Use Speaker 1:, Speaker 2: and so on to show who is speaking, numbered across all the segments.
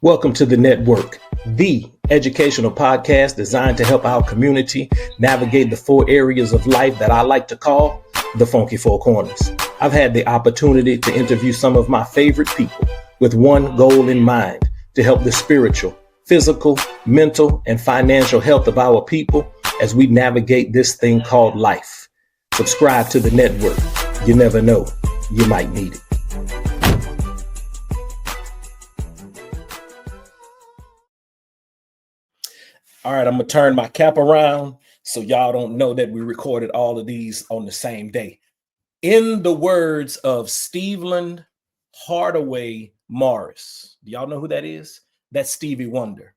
Speaker 1: Welcome to the network, the educational podcast designed to help our community navigate the four areas of life that I like to call the funky four corners. I've had the opportunity to interview some of my favorite people with one goal in mind: to help the spiritual, physical, mental, and financial health of our people as we navigate this thing called life. Subscribe to the network. You never know, you might need it. All right, I'm going to turn my cap around so y'all don't know that we recorded all of these on the same day. In the words of Stephen Hardaway Morris, do y'all know who that is? That's Stevie Wonder.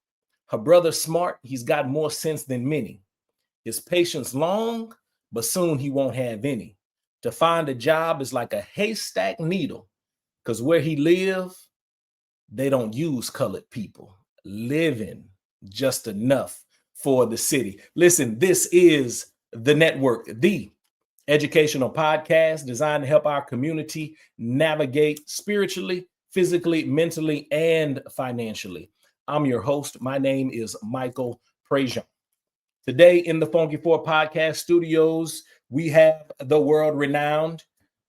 Speaker 1: Her brother's smart. He's got more sense than many. His patience long, but soon he won't have any. To find a job is like a haystack needle, because where he live, they don't use colored people. Living just enough for the city. Listen, this is the network, the educational podcast designed to help our community navigate spiritually, physically, mentally, and financially. I'm your host. My name is Michael Prejean. Today in the Funky Four podcast studios, we have the world-renowned.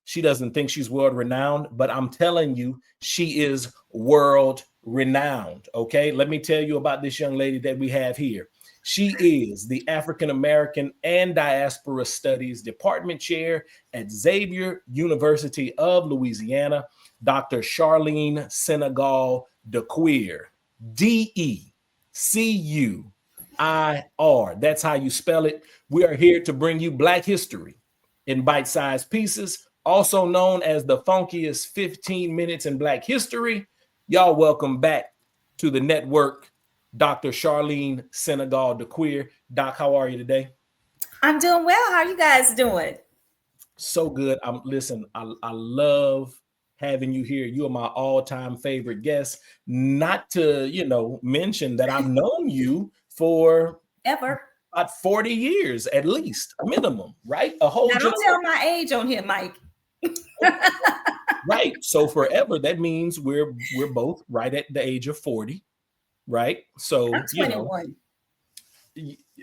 Speaker 1: She doesn't think she's world-renowned, but I'm telling you, she is world-renowned, okay? Let me tell you about this young lady that we have here. She is the African American and Diaspora Studies Department Chair at Xavier University of Louisiana, Dr. Sharlene Sinegal-Decuir, D-E-C-U-I-R. That's how you spell it. We are here to bring you Black history in bite-sized pieces, also known as the funkiest 15 minutes in Black history. Y'all welcome back to the network, Dr. Sharlene Sinegal-Decuir. Doc, how are you today?
Speaker 2: I'm doing well. How are you guys doing?
Speaker 1: So good. I love having you here. You are my all-time favorite guest. Not to, mention that I've known you for
Speaker 2: ever
Speaker 1: about 40 years, at least, minimum, right? A whole
Speaker 2: generation. Don't tell my age on here, Mike.
Speaker 1: Right. So forever, that means we're both right at the age of 40, right? So
Speaker 2: I'm 21.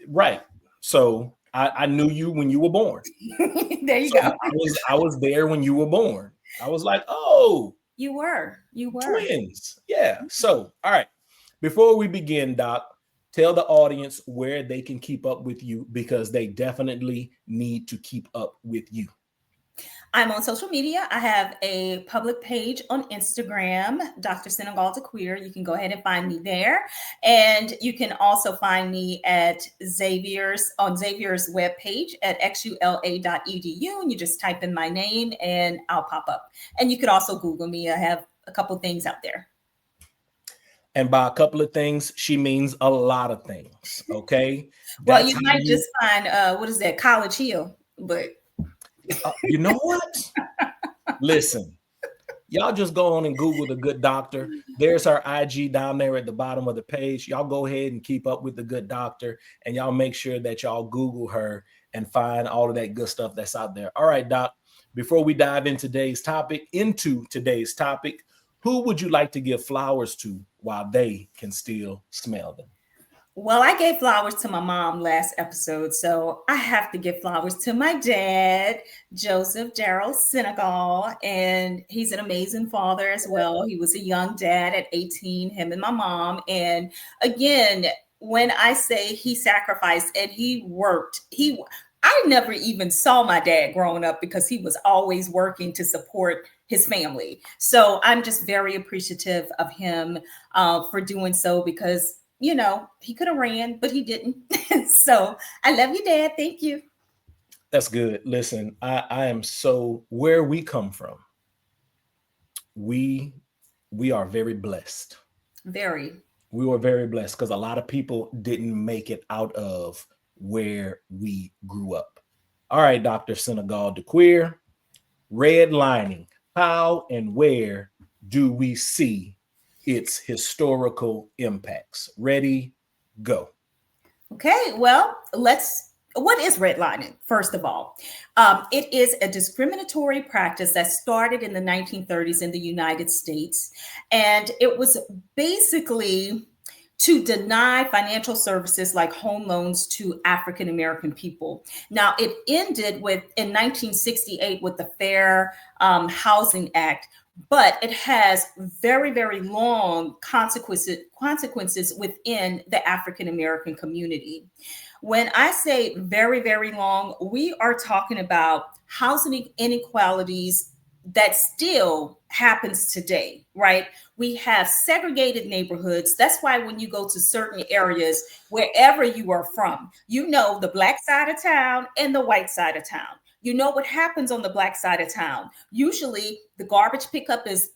Speaker 1: Right. So I knew you when you were born.
Speaker 2: There you go.
Speaker 1: I was there when you were born. I was like, oh,
Speaker 2: you were
Speaker 1: twins. Yeah. So, all right. Before we begin, Doc, tell the audience where they can keep up with you, because they definitely need to keep up with you.
Speaker 2: I'm on social media. I have a public page on Instagram, Dr. Sinegal-Decuir. You can go ahead and find me there. And you can also find me at Xavier's webpage at xula.edu. And you just type in my name and I'll pop up. And you could also Google me. I have a couple things out there.
Speaker 1: And by a couple of things, she means a lot of things. Okay.
Speaker 2: Well, you might just find, College Hill, but
Speaker 1: you know what? Listen, y'all just go on and Google the Good Doctor. There's her IG down there at the bottom of the page. Y'all go ahead and keep up with the Good Doctor, and y'all make sure that y'all Google her and find all of that good stuff that's out there. All right, Doc, before we dive into today's topic, who would you like to give flowers to while they can still smell them?
Speaker 2: Well, I gave flowers to my mom last episode, so I have to give flowers to my dad, Joseph Gerald Sinegal, and he's an amazing father as well. He was a young dad at 18, him and my mom. And again, when I say he sacrificed and he worked, I never even saw my dad growing up because he was always working to support his family. So I'm just very appreciative of him for doing so, because he could have ran, but he didn't. So I love you, Dad. Thank you.
Speaker 1: That's good. Listen, I am so, where we come from, we are very blessed. We were very blessed because a lot of people didn't make it out of where we grew up. All right, Dr. Sinegal-Decuir, redlining, how and where do we see its historical impacts? Ready, go.
Speaker 2: Okay, well, let's what is redlining? First of all, it is a discriminatory practice that started in the 1930s in the United States. And it was basically to deny financial services like home loans to African American people. Now, it ended with in 1968 with the Fair Housing Act, but it has very, very long consequences within the African American community. When I say very, very long, we are talking about housing inequalities that still happens today, right? We have segregated neighborhoods. That's why when you go to certain areas, wherever you are from, you know the black side of town and the white side of town. You know what happens on the black side of town. Usually the garbage pickup is,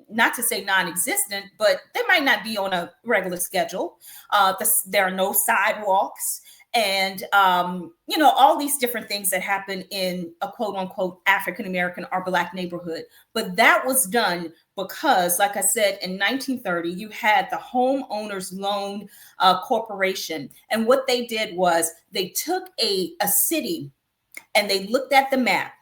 Speaker 2: not to say non-existent, but they might not be on a regular schedule. There are no sidewalks, and all these different things that happen in a quote unquote African American or black neighborhood. But that was done because, like I said, in 1930 you had the homeowners loan corporation, and what they did was they took a city and they looked at the map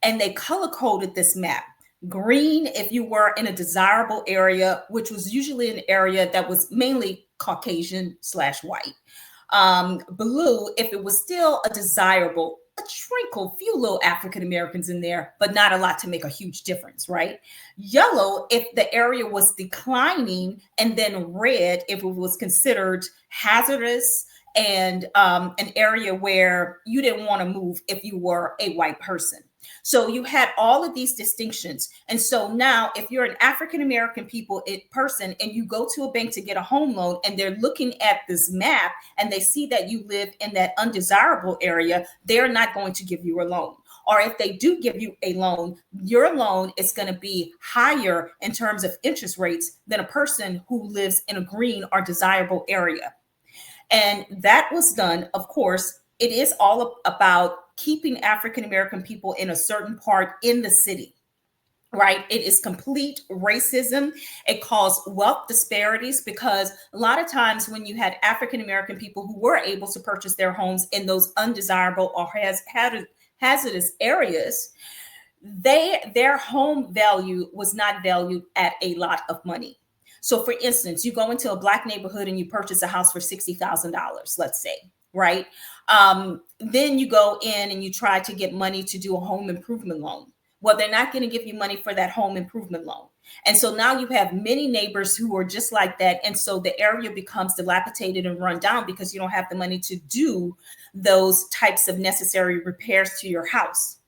Speaker 2: and they color coded this map. Green if you were in a desirable area, which was usually an area that was mainly Caucasian slash white. Blue if it was still a desirable, a trinkle, few little African Americans in there, but not a lot to make a huge difference, right? Yellow if the area was declining, and then red if it was considered hazardous and an area where you didn't want to move if you were a white person. So you had all of these distinctions. And so now if you're an African American person and you go to a bank to get a home loan and they're looking at this map and they see that you live in that undesirable area, they're not going to give you a loan. Or if they do give you a loan, your loan is going to be higher in terms of interest rates than a person who lives in a green or desirable area. And that was done, of course, it is all about keeping African American people in a certain part in the city, right? It is complete racism. It caused wealth disparities because a lot of times when you had African American people who were able to purchase their homes in those undesirable or hazardous areas, their home value was not valued at a lot of money. So for instance, you go into a black neighborhood and you purchase a house for $60,000, let's say, right? Then you go in and you try to get money to do a home improvement loan. Well, they're not going to give you money for that home improvement loan. And so now you have many neighbors who are just like that. And so the area becomes dilapidated and run down because you don't have the money to do those types of necessary repairs to your house.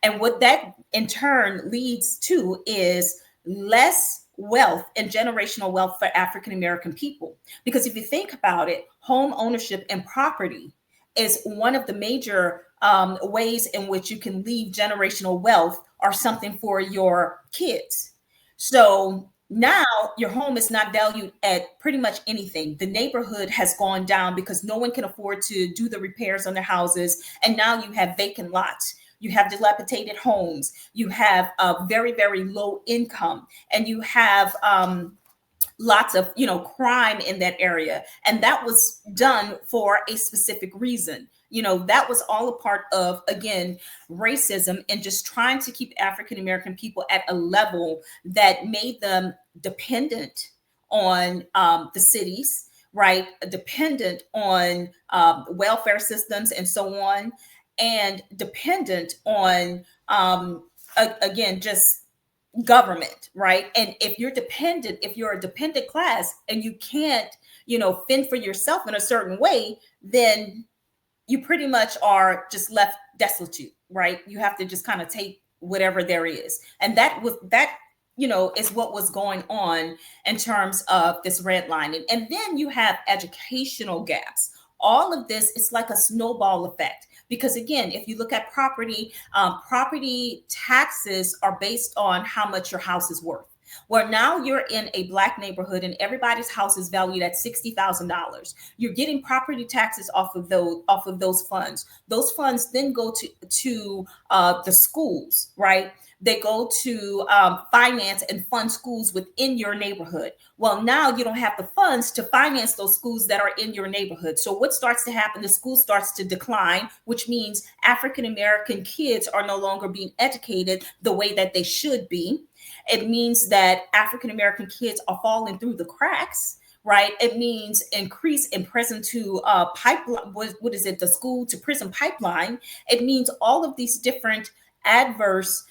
Speaker 2: And what that in turn leads to is less wealth and generational wealth for African American people. Because if you think about it, home ownership and property is one of the major ways in which you can leave generational wealth or something for your kids. So now your home is not valued at pretty much anything. The neighborhood has gone down because no one can afford to do the repairs on their houses. And now you have vacant lots. You have dilapidated homes. You have a very, very low income, and you have lots of crime in that area. And that was done for a specific reason. That was all a part of, again, racism and just trying to keep African American people at a level that made them dependent on the cities, right? Dependent on welfare systems and so on, and dependent on, again, just government, right? And if you're a dependent class and you can't, fend for yourself in a certain way, then you pretty much are just left destitute, right? You have to just kind of take whatever there is. And that is what was going on in terms of this redlining. And then you have educational gaps. All of this is like a snowball effect. Because again, if you look at property taxes are based on how much your house is worth. Where now you're in a black neighborhood and everybody's house is valued at $60,000. You're getting property taxes off of those funds. Those funds then go to the schools, right? They go to finance and fund schools within your neighborhood. Well, now you don't have the funds to finance those schools that are in your neighborhood. So what starts to happen? The school starts to decline, which means African American kids are no longer being educated the way that they should be. It means that African American kids are falling through the cracks, right? It means increase in prison to pipeline. What is it? The school to prison pipeline. It means all of these different adverse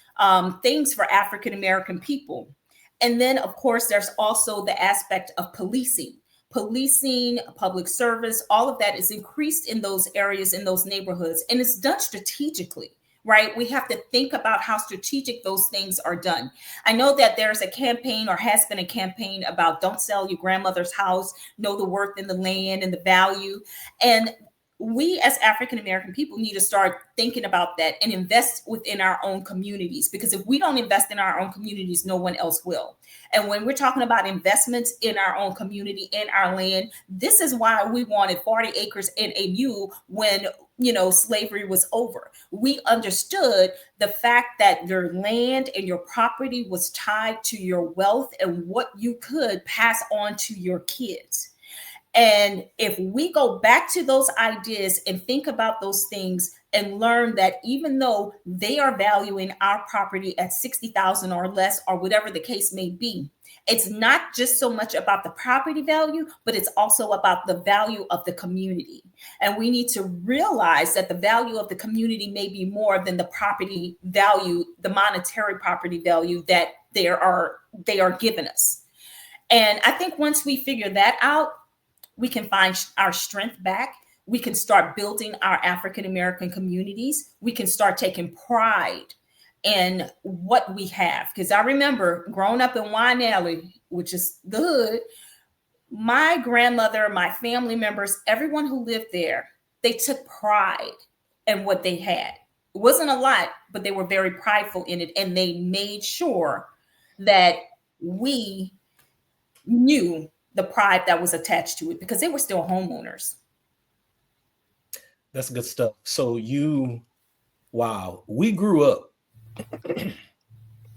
Speaker 2: things for African American people. And then, of course, there's also the aspect of policing. Policing, public service, all of that is increased in those areas, in those neighborhoods, and it's done strategically, right? We have to think about how strategic those things are done. I know that there's a campaign or has been a campaign about don't sell your grandmother's house, know the worth in the land and the value. And we as African American people need to start thinking about that and invest within our own communities, because if we don't invest in our own communities, no one else will. And when we're talking about investments in our own community, in our land, this is why we wanted 40 acres and a mule when slavery was over. We understood the fact that your land and your property was tied to your wealth and what you could pass on to your kids. And if we go back to those ideas and think about those things and learn that even though they are valuing our property at 60,000 or less, or whatever the case may be, it's not just so much about the property value, but it's also about the value of the community. And we need to realize that the value of the community may be more than the property value, the monetary property value that they are giving us. And I think once we figure that out, we can find our strength back. We can start building our African American communities. We can start taking pride in what we have. Because I remember growing up in Wine Alley, which is the hood, my grandmother, my family members, everyone who lived there, they took pride in what they had. It wasn't a lot, but they were very prideful in it. And they made sure that we knew the pride that was attached to it, because they were still homeowners.
Speaker 1: That's good stuff. So wow, we grew up.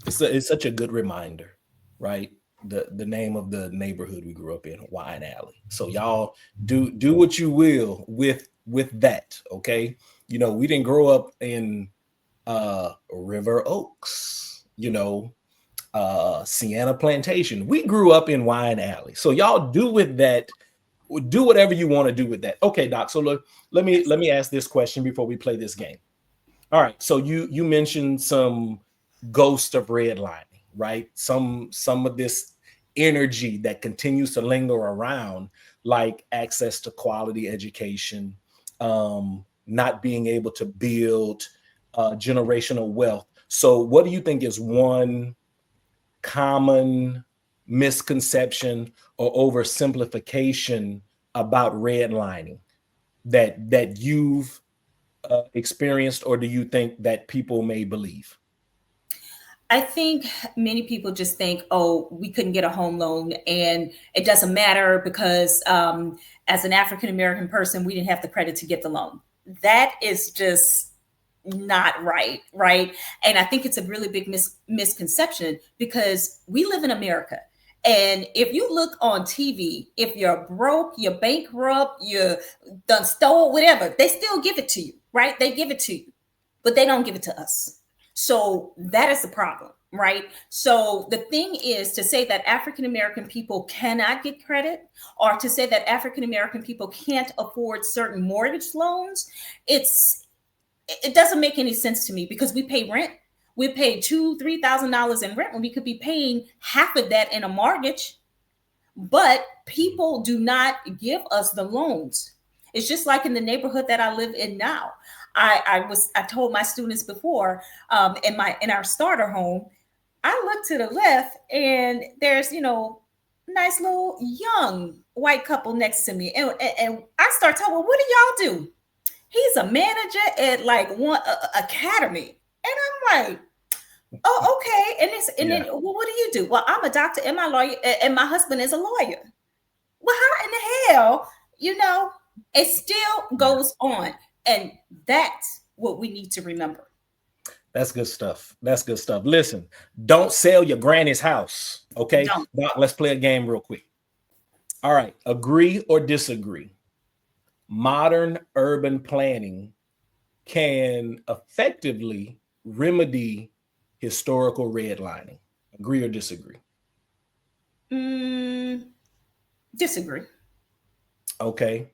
Speaker 1: It's such a good reminder, right? The name of the neighborhood we grew up in, Wine Alley. So y'all do what you will with that, okay? We didn't grow up in River Oaks, Sienna Plantation. We grew up in Wine Alley. So y'all do whatever you want to do with that. Okay, Doc. So let me ask this question before we play this game. All right. So you mentioned some ghost of redlining, right? Some of this energy that continues to linger around, like access to quality education, not being able to build generational wealth. So what do you think is one common misconception or oversimplification about redlining that you've experienced, or do you think that people may believe?
Speaker 2: I think many people just think, oh, we couldn't get a home loan and it doesn't matter because as an African American person, we didn't have the credit to get the loan. That is just not right, right? And I think it's a really big misconception, because we live in America. And if you look on TV, if you're broke, you're bankrupt, you're done stole, whatever, they still give it to you, right? They give it to you, but they don't give it to us. So that is the problem, right? So the thing is to say that African American people cannot get credit, or to say that African American people can't afford certain mortgage loans, it doesn't make any sense to me, because we pay rent. We pay $2,000-$3,000 in rent when we could be paying half of that in a mortgage. But people do not give us the loans. It's just like in the neighborhood that I live in now. I told my students before, in our starter home, I look to the left and there's nice little young white couple next to me, and I start talking. Well, what do y'all do? He's a manager at like one academy, and I'm like, Oh, okay. And
Speaker 1: Yeah.
Speaker 2: then well, what do? Well, I'm a doctor and my lawyer and my husband is a lawyer. Well, how in the hell, it still
Speaker 1: Yeah.
Speaker 2: goes on. And that's what we need to remember.
Speaker 1: That's good stuff. That's good stuff. Listen, don't sell your granny's house. Okay.
Speaker 2: Don't.
Speaker 1: Doc, let's play a game real quick. All right. Agree or disagree? Modern urban planning can effectively remedy historical redlining. Agree or disagree?
Speaker 2: Mm, disagree.
Speaker 1: Okay.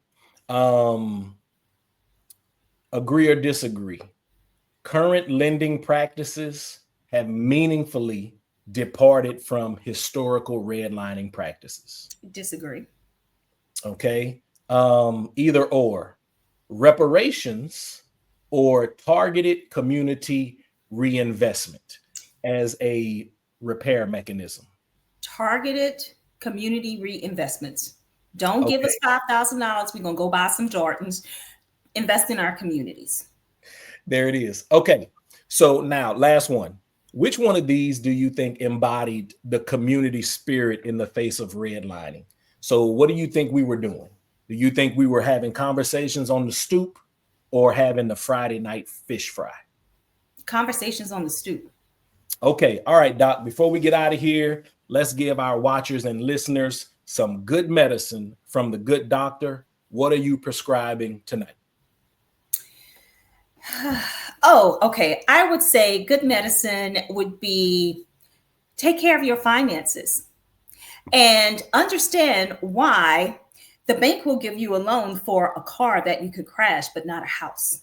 Speaker 1: Um, Agree or disagree? Current lending practices have meaningfully departed from historical redlining practices.
Speaker 2: Disagree.
Speaker 1: Okay. Either or reparations or targeted community reinvestment as a repair mechanism.
Speaker 2: Targeted community reinvestments. Don't give
Speaker 1: Okay.
Speaker 2: us $5,000. We're gonna go buy some Jordans. Invest in our communities.
Speaker 1: There it is. Okay. So now, last one. Which one of these do you think embodied the community spirit in the face of redlining? So, what do you think we were doing? Do you think we were having conversations on the stoop or having the Friday night fish fry?
Speaker 2: Conversations on the stoop.
Speaker 1: Okay. All right, Doc. Before we get out of here, let's give our watchers and listeners some good medicine from the good doctor. What are you prescribing tonight?
Speaker 2: Oh, okay. I would say good medicine would be take care of your finances and understand why the bank will give you a loan for a car that you could crash, but not a house.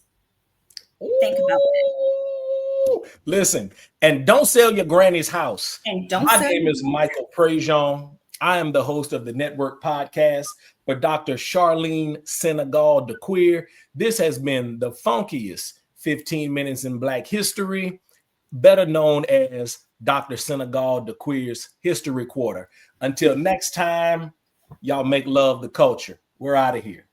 Speaker 2: Think about that.
Speaker 1: Ooh, listen, and don't sell your granny's house.
Speaker 2: And don't
Speaker 1: My
Speaker 2: sell
Speaker 1: name
Speaker 2: your
Speaker 1: is Michael Prejean. I am the host of the network podcast for Dr. Sharlene Sinegal-Decuir. This has been the funkiest 15 minutes in Black history, better known as Dr. Sinegal-Decuir's History Quarter. Until next time, y'all make love the culture. We're out of here.